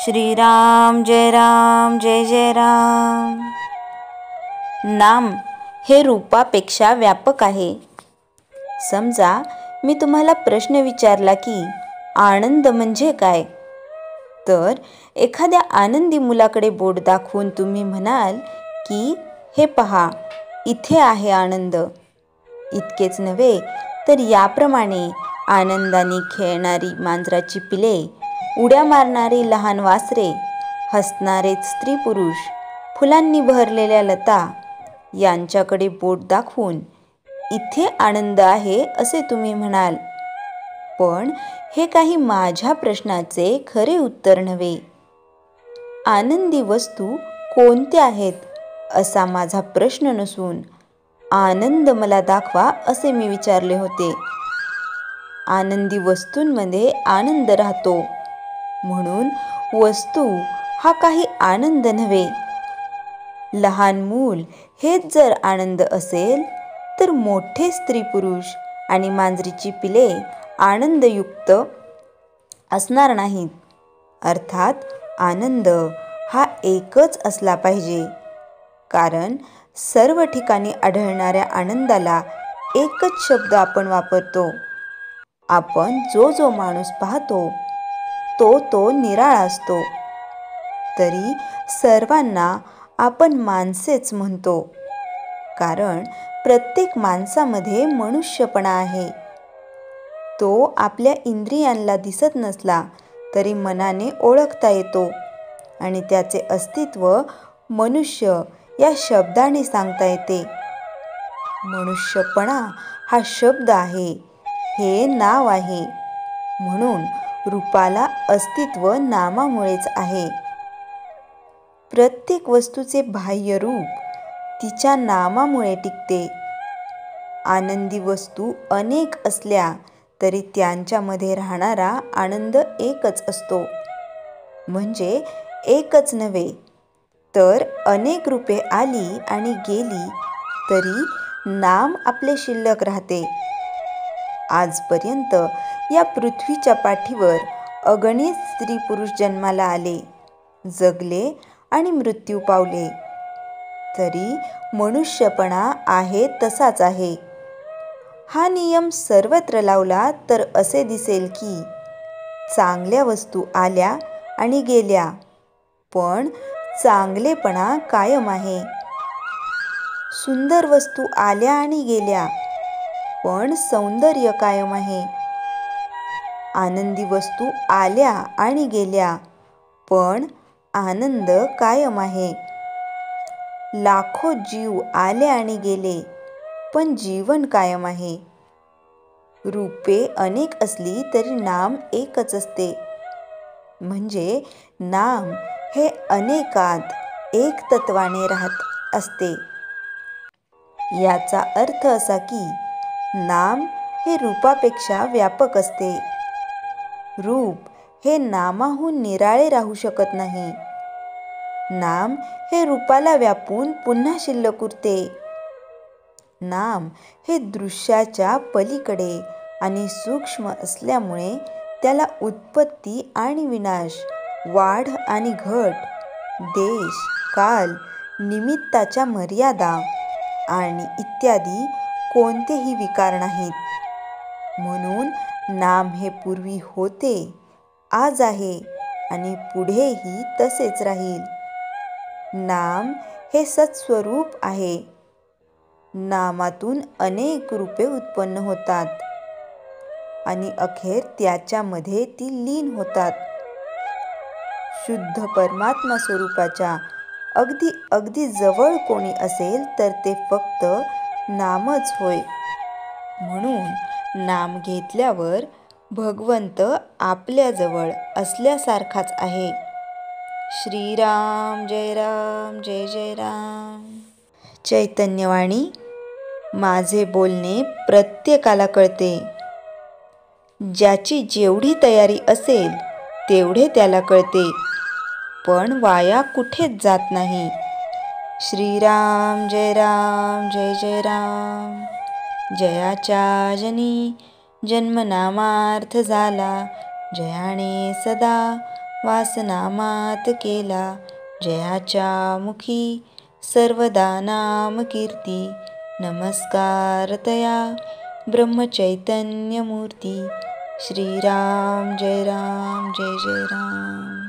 श्रीराम जय जय राम। नाम हे रूपापेक्षा व्यापक आहे। समजा मी तुम्हाला प्रश्न विचारला की आनंद म्हणजे काय, तर एखाद्या आनंदी मुलाकडे बोट दाखवून तुम्ही म्हणाल की हे पहा, इथे आहे आनंद। इतकेच नव्हे तर याप्रमाणे आनंदाने खेळणारी मांजराची पिले, उड्या मारणारी लहान वासरे, हसणारे स्त्री पुरुष, फुलांनी बहरलेल्या लता यांच्याकडे बोट दाखवून इथे आनंद आहे असे तुम्ही म्हणाल। पण हे काही माझ्या प्रश्नाचे खरे उत्तर नव्हे। आनंदी वस्तू कोणत्या आहेत असा माझा प्रश्न नसून आनंद मला दाखवा असे मी विचारले होते। आनंदी वस्तूंमध्ये आनंद राहतो, म्हणून वस्तू हा काही आनंद नव्हे। लहान मूल हेच जर आनंद असेल तर मोठे स्त्री पुरुष आणि मांजरीची पिले आनंदयुक्त असणार नाहीत। अर्थात आनंद हा एकच असला पाहिजे, कारण सर्व ठिकाणी आढळणाऱ्या आनंदाला एकच शब्द आपण वापरतो। आपण जो माणूस पाहतो तो निराळा असतो, तरी सर्वांना आपण माणसेच म्हणतो, कारण प्रत्येक माणसामध्ये मनुष्यपणा आहे। तो आपल्या इंद्रियांना दिसत नसला तरी मनाने ओळखता येतो आणि त्याचे अस्तित्व मनुष्य या शब्दाने सांगता येते। मनुष्यपणा हा शब्द आहे, हे नाव आहे, म्हणून रूपाला अस्तित्व नामामुळेच आहे। प्रत्येक वस्तूचे बाह्य रूप तिच्या नामामुळे टिकते। आनंदी वस्तू अनेक असल्या तरी त्यांच्यामध्ये राहणारा आनंद एकच असतो। म्हणजे एकच नव्हे तर अनेक रूपे आली आणि गेली तरी नाम आपले शिल्लक राहते। आजपर्यंत या पृथ्वीच्या पाठीवर अगणित स्त्री पुरुष जन्माला आले, जगले आणि मृत्यू पावले, तरी मनुष्यपणा आहे तसाच आहे। हा नियम सर्वत्र लावला तर असे दिसेल की चांगल्या वस्तू आल्या आणि गेल्या, पण चांगलेपणा कायम आहे। सुंदर वस्तू आल्या आणि गेल्या, पण सौंदर्य कायम आहे। आनंदी वस्तू आल्या आणि गेल्या, पण आनंद कायम आहे। लाखो जीव आले आणि गेले, पण जीवन कायम आहे। रूपे अनेक असली तरी नाम एकच असते, म्हणजे नाम हे अनेकात एक तत्वाने राहत असते। याचा अर्थ असा की नाम हे रूपापेक्षा व्यापक असते। रूप हे नामाहून निराळे राहू शकत नाही। नाम हे रूपाला व्यापून पुन्हा शिल्लक उरते। नाम हे दृश्याच्या पलीकडे आणि सूक्ष्म असल्यामुळे त्याला उत्पत्ती आणि विनाश, वाढ आणि घट, देश, काल, निमित्ताच्या मर्यादा आणि इत्यादी कोणतेही विकार नाहीत। म्हणून नाम हे पूर्वी होते, आज आहे आणि पुढेही तसेच राहील। नाम हे सत्स्वरूप आहे। नामातून अनेक रूपे उत्पन्न होतात आणि अखेर त्याच्यामध्ये ती लीन होतात। शुद्ध परमात्मा स्वरूपाच्या अगदी जवळ कोणी असेल तर ते फक्त नामच होय। म्हणून नाम घेतल्यावर भगवंत आपल्याजवळ असल्यासारखाच आहे। श्रीराम जय जय राम। चैतन्यवाणी माझे बोलणे प्रत्येकाला कळते। ज्याची जेवढी तयारी असेल तेवढे त्याला कळते, पण वाया कुठेच जात नाही। श्रीराम जय जय राम। जयाच्या जनी जन्मनामार्थ झाला, जयाने सदा वासना मात केला जयाच्या मुखी, सर्वदा नाम कीर्ती नमस्कार तया ब्रह्मचैतन्य मूर्ती. श्रीराम जय राम जय जय राम.